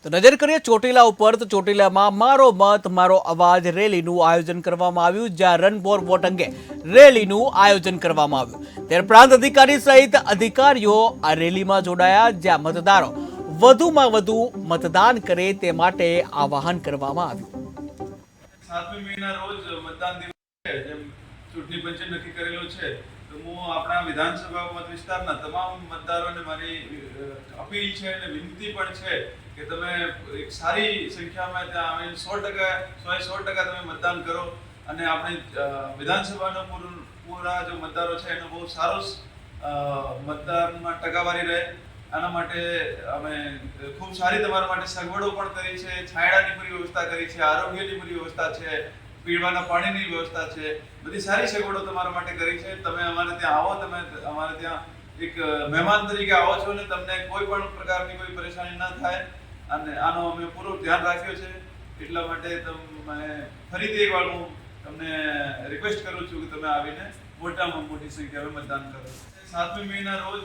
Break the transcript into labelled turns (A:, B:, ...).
A: તો નજર કરીએ ચોટીલા ઉપર તો ચોટીલામાં મારો મત મારો અવાજ રેલીનું આયોજન કરવામાં આવ્યું, જ્યાં રન ફોર વોટ અંગે રેલીનું આયોજન કરવામાં આવ્યું। ત્યારે પ્રાંત અધિકારી સહિત અધિકારીઓ આ રેલીમાં જોડાયા, જ્યાં મતદારો વધુમાં વધુ મતદાન કરે તે માટે આહ્વાન કરવામાં આવ્યું।
B: 7મી મેના રોજ મતદાન દિવસ છે, જેમ ચૂંટણી પંચે નક્કી કરેલો છે, તો હું આપણા વિધાનસભા મત વિસ્તારના તમામ મતદારોને મારી અપીલ છે અને વિનંતી પણ છે કે તમે એક સારી સંખ્યામાં ત્યાં આવીને 100% તમે મતદાન કરો અને આપણી વિધાનસભાનો પૂરા જો મતદારો છે એનો બહુ સારો મતદાનમાં ટકાવારી રહે। આના માટે અમે ખૂબ સારી તમારા માટે સગવડો પણ કરી છે, છાંયડાની પૂરી વ્યવસ્થા કરી છે, આરોગ્યની પૂરી વ્યવસ્થા છે, પીવાના પાણીની વ્યવસ્થા છે, બધી સારી સગવડો તમારા માટે કરી છે। તમે અમારે ત્યાં આવો, તમે અમારે ત્યાં એક મહેમાન તરીકે આવો છો અને તમને કોઈ પણ પ્રકારની કોઈ પરેશાની ન થાય અને આનો અમે પૂરું ધ્યાન રાખ્યો છે। એટલા માટે તમે ફરીથી એકવાર હું તમને રિક્વેસ્ટ કરું છું કે તમે આવીને મોટામાં મોટી સંખ્યામાં મતદાન કરો। 7મી મેના રોજ